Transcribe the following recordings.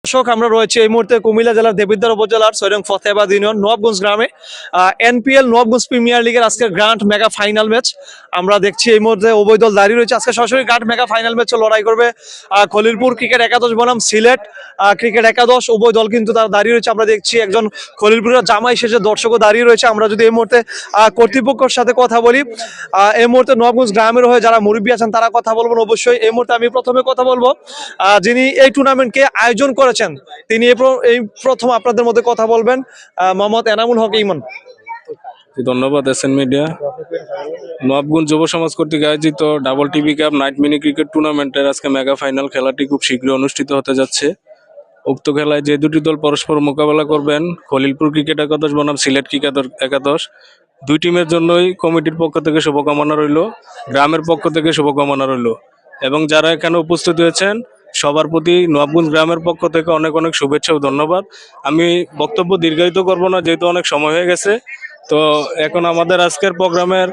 দর্শক আমরা রয়েছে এই মুহূর্তে কুমিল্লা জেলার দেবিদ্বার উপজেলার সৈরং ফতেহাবাদ ইউনিয়ন নবাবগঞ্জ গ্রামে এনপিএল নবাবগঞ্জ প্রিমিয়ার লিগের আজকে গ্র্যান্ড মেগা ফাইনাল ম্যাচ আমরা দেখছি এই মুহূর্তে উভয় দল দাঁড়িয়ে রয়েছে। আজকে সরাসরি গ্র্যান্ড মেগা ফাইনাল ম্যাচে লড়াই করবে খলিলপুর ক্রিকেট একাদশ বনাম সিলেট ক্রিকেট একাদশ। উভয় দল কিন্তু তারা দাঁড়িয়ে রয়েছে। আমরা দেখছি একজন খলিলপুরের জামাই শেষে দর্শকও দাঁড়িয়ে রয়েছে। আমরা যদি এই মুহূর্তে কর্তৃপক্ষের সাথে কথা বলি, এই মুহূর্তে নবাবগঞ্জ গ্রামের হয়ে যারা মুরব্বী আছেন তারা কথা বলবেন অবশ্যই। এই মুহূর্তে আমি প্রথমে কথা বলবো যিনি এই টুর্নামেন্টকে আয়োজন করেছেন, তিনি এই প্রথম আপনাদের মধ্যে কথা বলবেন, মোহাম্মদ এনামুল হক ইমন। ধন্যবাদ এসএন মিডিয়া। নবাবগঞ্জ যুব সমাজ কর্তৃক আয়োজিত double TV cup night mini cricket টুর্নামেন্টের আজকে মেগা ফাইনাল খেলাটি খুব শীঘ্রই অনুষ্ঠিত হতে যাচ্ছে। উক্ত খেলায় যে দুটি দল পরস্পর মোকাবেলা করবেন, খলিলপুর ক্রিকেট একাদশ বনাম সিলেট ক্রিকেট একাদশ, দুই টিমের জন্যই কমিটির পক্ষ থেকে শুভকামনা রইল, গ্রামের পক্ষ থেকে শুভকামনা রইল এবং যারা এখানে উপস্থিত হয়েছেন সবার প্রতি নবাবগঞ্জ গ্রামের পক্ষ থেকে অনেক অনেক শুভেচ্ছা ও ধন্যবাদ। আমি বক্তব্য দীর্ঘায়িত করব না, যেহেতু অনেক সময় হয়ে গেছে। তো এখন আমাদের আজকের প্রোগ্রামের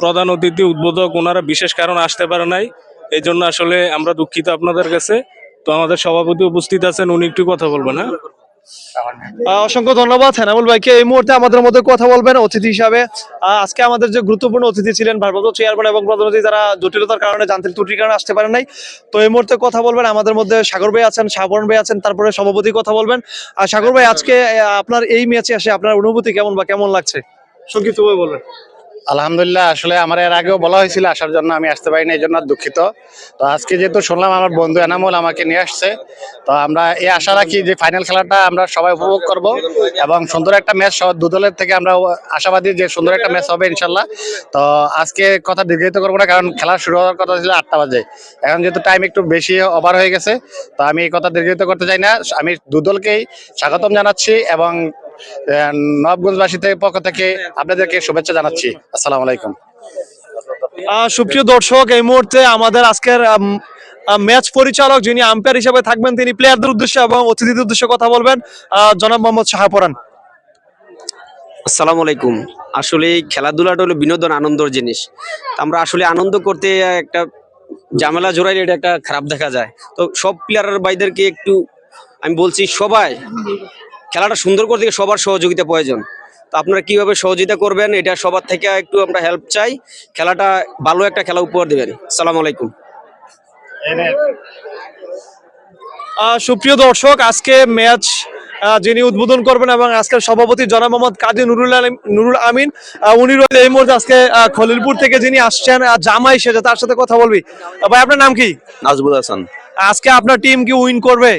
প্রধান অতিথি উদ্বোধক, ওনারা বিশেষ কারণে আসতে পারে নাই, এই জন্য আসলে আমরা দুঃখিত আপনাদের কাছে। তো আমাদের সভাপতি উপস্থিত আছেন, উনি একটু কথা বলবেন। অসংখ্য ধন্যবাদ হেনামুল ভাইকে। এই মুহূর্তে আমাদের মধ্যে কথা বলবেন অতিথি হিসাবে আজকে আমাদের যে গুরুত্বপূর্ণ অতিথি ছিলেন ভারপ্রাপ্ত চেয়ারম্যান এবং প্রধান অতিথি, যারা জটিলতার কারণে যান্ত্রিক ত্রুটির কারণে আসতে পারেন নাই। তো এই মুহূর্তে কথা বলবেন আমাদের মধ্যে সাগর ভাই আছেন, শাহবরণ ভাই আছেন, তারপরে সভাপতি কথা বলবেন। আর সাগর ভাই, আজকে আপনার এই ম্যাচে আসে আপনার অনুভূতি কেমন বা কেমন লাগছে সংক্ষিপ্তভাবে বলবেন। আলহামদুলিল্লাহ, আসলে আমার এর আগেও বলা হয়েছিল আসার জন্য, আমি আসতে পারিনি, এই জন্য দুঃখিত। তো আজকে যেহেতু শুনলাম আমার বন্ধু এনামুল আমাকে নিয়ে আসছে, তো আমরা এই আশা রাখি যে ফাইনাল খেলাটা আমরা সবাই উপভোগ করব এবং সুন্দর একটা ম্যাচ দু দলের থেকে আমরা আশাবাদী যে সুন্দর একটা ম্যাচ হবে ইনশাল্লাহ। তো আজকে কথা দীর্ঘায়িত করবো না, কারণ খেলা শুরু হওয়ার কথা ছিল 8টা বাজে, এখন যেহেতু টাইম একটু বেশি ওভার হয়ে গেছে, তো আমি এই কথা দীর্ঘায়িত করতে চাই না। আমি দু দলকেই স্বাগতম জানাচ্ছি এবং নবাবগঞ্জবাসীদের পক্ষ থেকে আপনাদেরকে শুভেচ্ছা জানাচ্ছি। আসসালামু আলাইকুম। সুপ্রিয় দর্শক, এই মুহূর্তে আমাদের আজকের ম্যাচ পরিচালক যিনি আম্পায়ার হিসেবে থাকবেন, তিনি প্লেয়ারদের উদ্দেশ্যে এবং অতিথিদের উদ্দেশ্যে কথা বলবেন। জনাব মোহাম্মদ শাহপরান। আসসালামু আলাইকুম। আসলে খেলাধুলাটা হলো বিনোদন, আনন্দের জিনিস। আমরা আসলে আনন্দ করতে একটা ঝামেলা জড়াইলে এটা একটা খারাপ দেখা যায়। তো সব প্লেয়ারের ভাইদেরকে একটু আমি বলছি, সবাই খেলাটা সুন্দর করতে সবার সহযোগিতা প্রয়োজন। তো আপনারা কিভাবে সহযোগিতা করবেন, এটা সবার থেকে একটু আমরা হেল্প চাই, খেলাটা ভালো একটা খেলা উপহার দেবেন। আসসালামু আলাইকুম। সুপ্রিয় দর্শক, আজকে ম্যাচ যিনি উদ্বোধন করবেন এবং আজকের সভাপতি জনাব মোহাম্মদ কাজী নুরুল আমিন, উনি রয়েছে এই মুহূর্তে আজকে খলিলপুর থেকে যিনি আসছেন জামাই সেজে, তার সাথে কথা বলবি। ভাই, আপনার নাম কি? নাজবুল হাসান। আজকে আপনার টিম কি উইন করবে?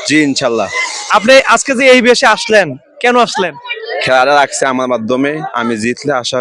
জি ইনশাল্লাহ। আপনি আজকে যে এই বেশে আসলেন, কেন আসলেন? খেলাটা রাখছে আমার মাধ্যমে, আমি জিতলে আশা